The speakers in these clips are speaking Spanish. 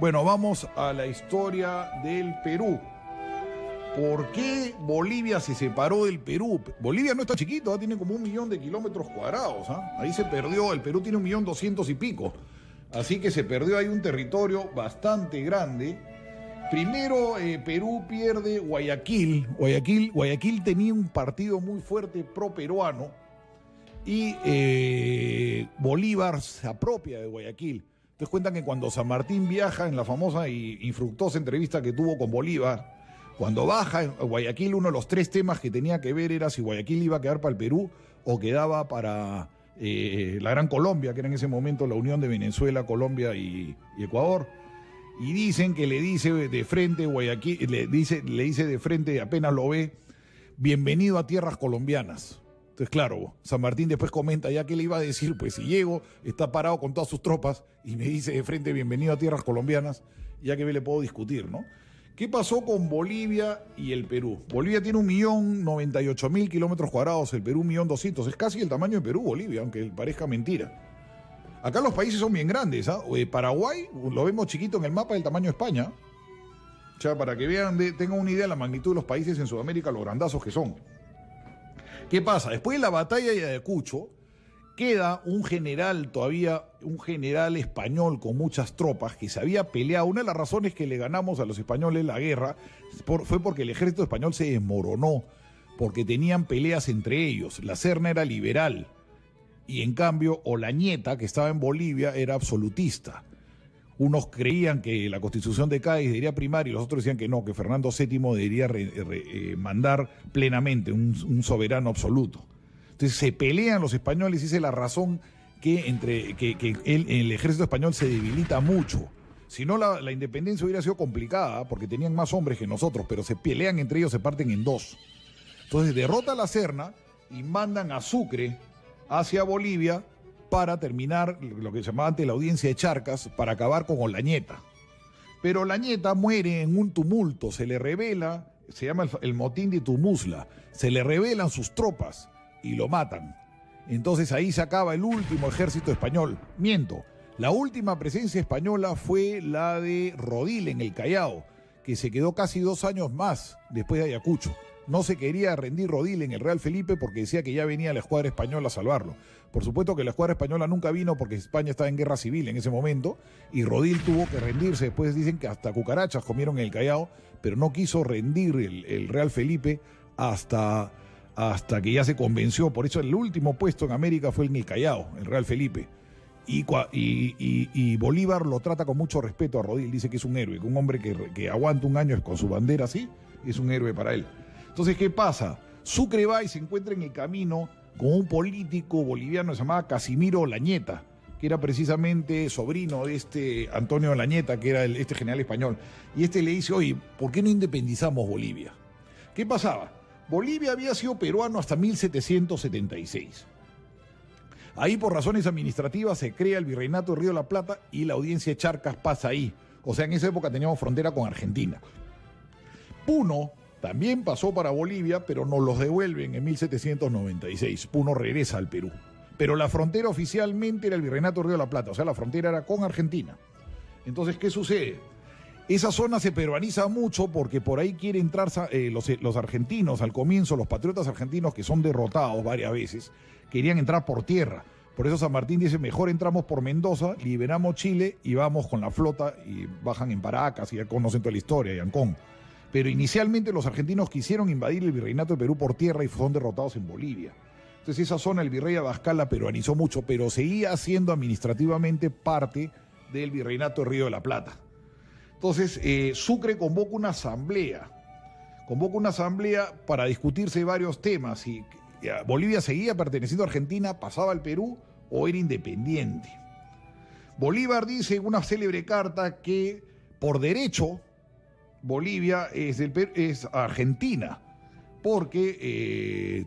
Bueno, vamos a la historia del Perú. ¿Por qué Bolivia se separó del Perú? Bolivia no está chiquito, tiene como 1.000.000 de kilómetros cuadrados. Ahí se perdió, el Perú tiene 1.200.000 y pico. Así que se perdió ahí un territorio bastante grande. Primero, Perú pierde Guayaquil. Guayaquil tenía un partido muy fuerte pro-peruano y Bolívar se apropia de Guayaquil. Entonces cuentan que cuando San Martín viaja en la famosa y infructuosa entrevista que tuvo con Bolívar, cuando baja en Guayaquil, uno de los 3 temas que tenía que ver era si Guayaquil iba a quedar para el Perú o quedaba para la Gran Colombia, que era en ese momento la unión de Venezuela, Colombia y Ecuador. Y dicen que le dice de frente Guayaquil, le dice de frente, apenas lo ve, bienvenido a tierras colombianas. Entonces, claro, San Martín después comenta, ya que le iba a decir, pues si llego, está parado con todas sus tropas y me dice de frente, bienvenido a tierras colombianas, ya que le puedo discutir, ¿no? ¿Qué pasó con Bolivia y el Perú? Bolivia tiene 1.098.000 kilómetros cuadrados, el Perú 1.200.000, es casi el tamaño de Perú, Bolivia, aunque parezca mentira. Acá los países son bien grandes, Paraguay lo vemos chiquito en el mapa del tamaño de España. O sea, para que vean, tengan una idea de la magnitud de los países en Sudamérica, los grandazos que son. ¿Qué pasa? Después de la batalla de Ayacucho, queda un general español con muchas tropas que se había peleado. Una de las razones que le ganamos a los españoles la guerra fue porque el ejército español se desmoronó, porque tenían peleas entre ellos. La Serna era liberal y en cambio Olañeta, que estaba en Bolivia, era absolutista. Unos creían que la Constitución de Cádiz debería primar y los otros decían que no, que Fernando VII debería mandar plenamente, un soberano absoluto. Entonces se pelean los españoles y esa es la razón que el ejército español se debilita mucho. Si no, la independencia hubiera sido complicada porque tenían más hombres que nosotros, pero se pelean entre ellos, se parten en 2. Entonces derrota a la Serna y mandan a Sucre hacia Bolivia para terminar lo que se llamaba antes la audiencia de Charcas, para acabar con Olañeta. Pero Olañeta muere en un tumulto, se le revela, se llama el motín de Tumuzla, se le revelan sus tropas y lo matan. Entonces ahí se acaba el último ejército español. Miento, la última presencia española fue la de Rodil en el Callao, que se quedó casi 2 años más después de Ayacucho. No se quería rendir Rodil en el Real Felipe porque decía que ya venía la escuadra española a salvarlo. Por supuesto que la escuadra española nunca vino porque España estaba en guerra civil en ese momento y Rodil tuvo que rendirse. Después dicen que hasta cucarachas comieron en el Callao, pero no quiso rendir el Real Felipe hasta que ya se convenció. Por eso el último puesto en América fue en el Callao, el Real Felipe. Y Bolívar lo trata con mucho respeto a Rodil, dice que es un héroe, que un hombre que aguanta un año con su bandera así, es un héroe para él. Entonces, ¿qué pasa? Sucre va y se encuentra en el camino con un político boliviano que se llamaba Casimiro Olañeta, que era precisamente sobrino de este Antonio Olañeta, que era este general español. Y le dice, oye, ¿por qué no independizamos Bolivia? ¿Qué pasaba? Bolivia había sido peruano hasta 1776. Ahí, por razones administrativas, se crea el Virreinato de Río de la Plata y la audiencia de Charcas pasa ahí. O sea, en esa época teníamos frontera con Argentina. Puno también pasó para Bolivia, pero nos los devuelven en 1796. Puno regresa al Perú. Pero la frontera oficialmente era el Virreinato de Río de la Plata, o sea, la frontera era con Argentina. Entonces, ¿qué sucede? Esa zona se peruaniza mucho porque por ahí quieren entrar los argentinos al comienzo, los patriotas argentinos que son derrotados varias veces, querían entrar por tierra. Por eso San Martín dice, mejor entramos por Mendoza, liberamos Chile y vamos con la flota y bajan en Paracas y ya conocen toda la historia, y Ancón. Pero inicialmente los argentinos quisieron invadir el Virreinato de Perú por tierra y son derrotados en Bolivia. Entonces esa zona el virrey Abascal la peruanizó mucho, pero seguía siendo administrativamente parte del Virreinato de Río de la Plata. Entonces Sucre convoca una asamblea para discutirse varios temas. Si Bolivia seguía perteneciendo a Argentina, pasaba al Perú o era independiente. Bolívar dice en una célebre carta que por derecho Bolivia es Argentina, porque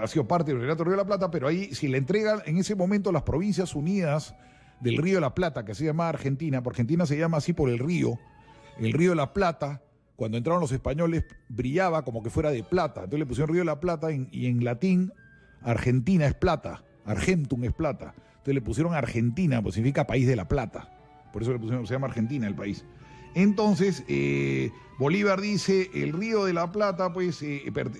ha sido parte del Virreinato del Río de la Plata, pero ahí si le entregan en ese momento las Provincias Unidas del Río de la Plata, que se llama Argentina, por Argentina se llama así por el río de la Plata, cuando entraron los españoles brillaba como que fuera de plata, entonces le pusieron Río de la Plata y en latín Argentina es plata, Argentum es plata, entonces le pusieron Argentina, pues significa país de la plata. por eso se llama Argentina el país. Entonces, Bolívar dice, el Río de la Plata, pues,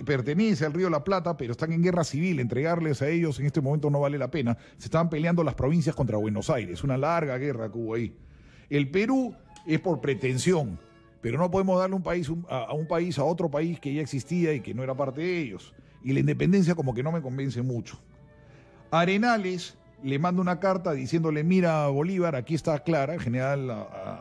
pertenece al Río de la Plata, pero están en guerra civil, entregarles a ellos en este momento no vale la pena. Se estaban peleando las provincias contra Buenos Aires, una larga guerra que hubo ahí. El Perú es por pretensión, pero no podemos darle a otro país que ya existía y que no era parte de ellos. Y la independencia como que no me convence mucho. Arenales le manda una carta diciéndole, mira Bolívar, aquí está clara, el general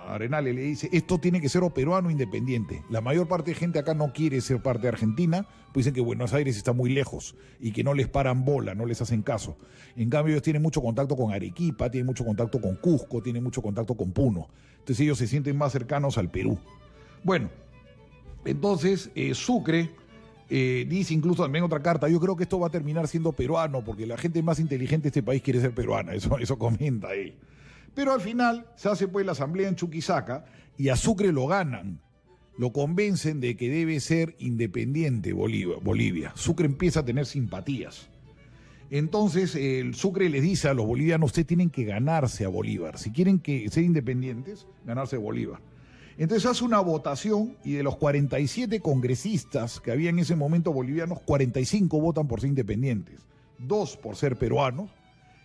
Arenales le dice, esto tiene que ser o peruano o independiente. La mayor parte de gente acá no quiere ser parte de Argentina, pues dicen que Buenos Aires está muy lejos y que no les paran bola, no les hacen caso. En cambio ellos tienen mucho contacto con Arequipa, tienen mucho contacto con Cusco, tienen mucho contacto con Puno. Entonces ellos se sienten más cercanos al Perú. Bueno, entonces Sucre... dice incluso también otra carta, yo creo que esto va a terminar siendo peruano, porque la gente más inteligente de este país quiere ser peruana, eso comenta él. Pero al final se hace pues la asamblea en Chuquisaca y a Sucre lo ganan, lo convencen de que debe ser independiente Bolivia. Sucre empieza a tener simpatías. Entonces el Sucre les dice a los bolivianos, ustedes tienen que ganarse a Bolívar, si quieren ser independientes, ganarse a Bolívar. Entonces hace una votación y de los 47 congresistas que había en ese momento bolivianos, 45 votan por ser independientes, 2 por ser peruanos,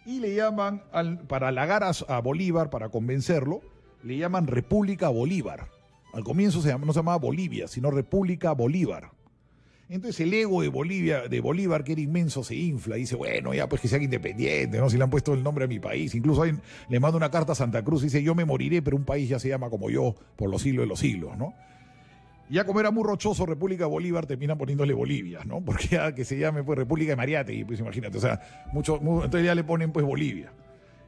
y le llaman, para halagar a Bolívar, para convencerlo, le llaman República Bolívar. Al comienzo no se llamaba Bolivia, sino República Bolívar. Entonces el ego de Bolívar, que era inmenso, se infla y dice, bueno, ya pues que sean independientes, ¿no? Si le han puesto el nombre a mi país. Incluso le manda una carta a Santa Cruz y dice, yo me moriré, pero un país ya se llama como yo por los siglos de los siglos, ¿no? Ya como era muy rochoso República Bolívar, terminan poniéndole Bolivia, ¿no? Porque ya que se llame pues República de Mariátegui, pues imagínate, o sea, entonces ya le ponen pues Bolivia.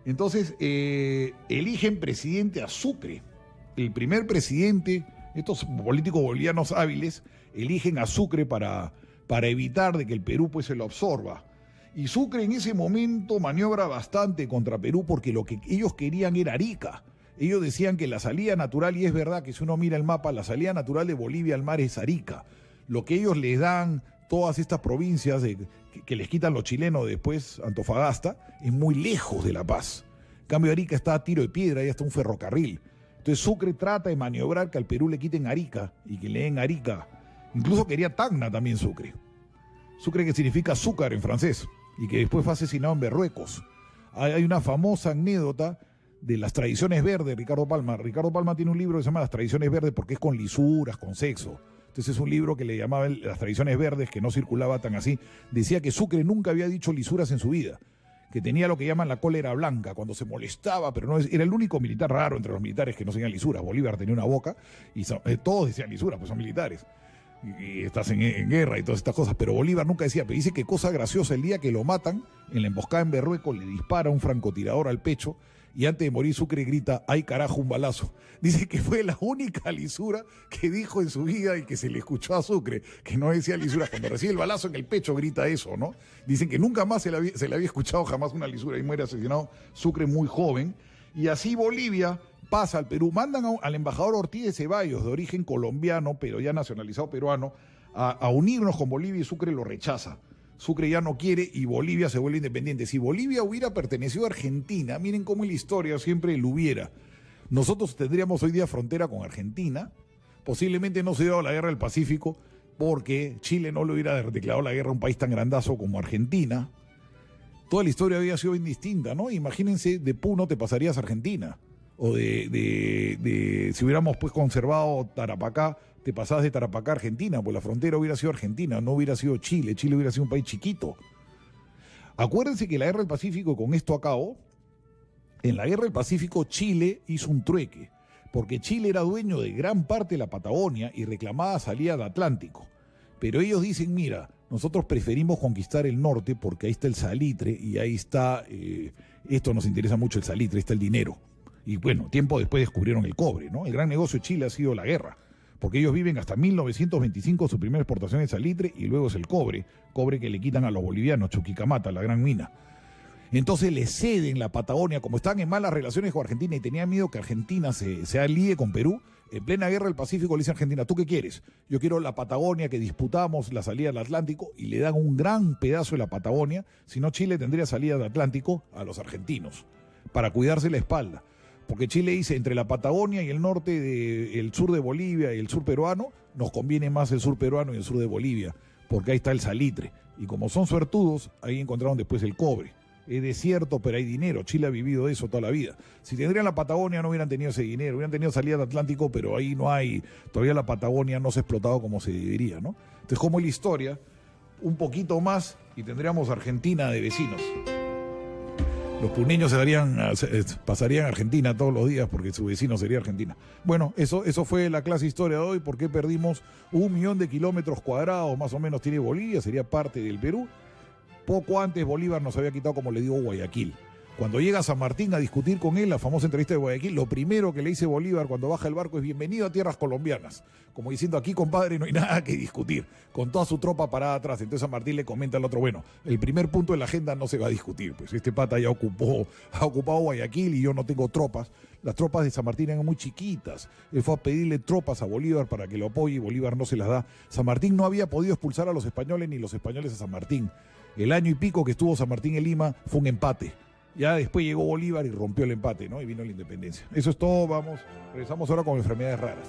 Entonces eligen presidente a Sucre, el primer presidente. Estos políticos bolivianos hábiles eligen a Sucre para evitar de que el Perú pues se lo absorba. Y Sucre en ese momento maniobra bastante contra Perú porque lo que ellos querían era Arica. Ellos decían que la salida natural, y es verdad que si uno mira el mapa, la salida natural de Bolivia al mar es Arica. Lo que ellos les dan, todas estas provincias que les quitan los chilenos después, Antofagasta, es muy lejos de La Paz. En cambio Arica está a tiro de piedra y hasta un ferrocarril. Entonces Sucre trata de maniobrar que al Perú le quiten Arica y que le den Arica. Incluso quería Tacna también Sucre. Sucre que significa azúcar en francés y que después fue asesinado en Berruecos. Hay una famosa anécdota de las tradiciones verdes, Ricardo Palma. Ricardo Palma tiene un libro que se llama Las tradiciones verdes porque es con lisuras, con sexo. Entonces es un libro que le llamaban Las tradiciones verdes, que no circulaba tan así. Decía que Sucre nunca había dicho lisuras en su vida, que tenía lo que llaman la cólera blanca, cuando se molestaba, pero no era el único militar raro entre los militares que no tenían lisuras. Bolívar tenía una boca y todos decían lisuras, pues son militares. Y estás en guerra y todas estas cosas, pero Bolívar nunca decía, pero dice que cosa graciosa, el día que lo matan, en la emboscada en Berruecos, le dispara un francotirador al pecho y antes de morir Sucre grita, ¡ay carajo, un balazo! Dice que fue la única lisura que dijo en su vida y que se le escuchó a Sucre, que no decía lisura. Cuando recibe el balazo en el pecho grita eso, ¿no? Dicen que nunca más se le había escuchado jamás una lisura y muere asesinado Sucre muy joven. Y así Bolivia pasa al Perú. Mandan al embajador Ortiz de Ceballos, de origen colombiano, pero ya nacionalizado peruano, a unirnos con Bolivia y Sucre lo rechaza. Sucre ya no quiere y Bolivia se vuelve independiente. Si Bolivia hubiera pertenecido a Argentina, miren cómo en la historia siempre lo hubiera. Nosotros tendríamos hoy día frontera con Argentina. Posiblemente no se dio la guerra del Pacífico porque Chile no le hubiera declarado la guerra a un país tan grandazo como Argentina. Toda la historia había sido bien distinta, ¿no? Imagínense, de Puno te pasarías a Argentina. O si hubiéramos pues conservado Tarapacá, te pasabas de Tarapacá a Argentina, pues la frontera hubiera sido Argentina, no hubiera sido Chile. Chile hubiera sido un país chiquito. Acuérdense que la guerra del Pacífico, con esto acabó, en la guerra del Pacífico Chile hizo un trueque, porque Chile era dueño de gran parte de la Patagonia y reclamaba salida del Atlántico. Pero ellos dicen, mira, nosotros preferimos conquistar el norte porque ahí está el salitre y ahí está, esto nos interesa mucho el salitre, ahí está el dinero. Y bueno, tiempo después descubrieron el cobre, ¿no? El gran negocio de Chile ha sido la guerra, porque ellos viven hasta 1925 su primera exportación de salitre y luego es el cobre que le quitan a los bolivianos, Chuquicamata, la gran mina. Entonces le ceden la Patagonia, como estaban en malas relaciones con Argentina y tenían miedo que Argentina se alíe con Perú. En plena guerra del Pacífico le dice a Argentina, ¿tú qué quieres? Yo quiero la Patagonia, que disputamos la salida del Atlántico, y le dan un gran pedazo de la Patagonia. Si no, Chile tendría salida del Atlántico a los argentinos para cuidarse la espalda. Porque Chile dice, entre la Patagonia y el norte, el sur de Bolivia y el sur peruano, nos conviene más el sur peruano y el sur de Bolivia, porque ahí está el salitre. Y como son suertudos, ahí encontraron después el cobre. Es desierto, pero hay dinero. Chile ha vivido eso toda la vida. Si tendrían la Patagonia no hubieran tenido ese dinero, hubieran tenido salida al Atlántico, pero ahí no hay, todavía la Patagonia no se ha explotado como se debería, ¿no? Entonces, como es la historia, un poquito más y tendríamos Argentina de vecinos. Los puneños pasarían a Argentina todos los días porque su vecino sería Argentina. Bueno, eso fue la clase de historia de hoy. ¿Por qué perdimos 1 millón de kilómetros cuadrados? Más o menos tiene Bolivia, sería parte del Perú. Poco antes Bolívar nos había quitado, como le digo, Guayaquil. Cuando llega a San Martín a discutir con él, la famosa entrevista de Guayaquil, lo primero que le dice Bolívar cuando baja el barco es bienvenido a tierras colombianas. Como diciendo, aquí compadre no hay nada que discutir, con toda su tropa parada atrás. Entonces San Martín le comenta al otro, bueno, el primer punto de la agenda no se va a discutir, pues este pata ya ha ocupado Guayaquil y yo no tengo tropas. Las tropas de San Martín eran muy chiquitas. Él fue a pedirle tropas a Bolívar para que lo apoye y Bolívar no se las da. San Martín no había podido expulsar a los españoles ni los españoles a San Martín. El año y pico que estuvo San Martín en Lima fue un empate. Ya después llegó Bolívar y rompió el empate, ¿no? Y vino la independencia. Eso es todo, vamos. Regresamos ahora con enfermedades raras.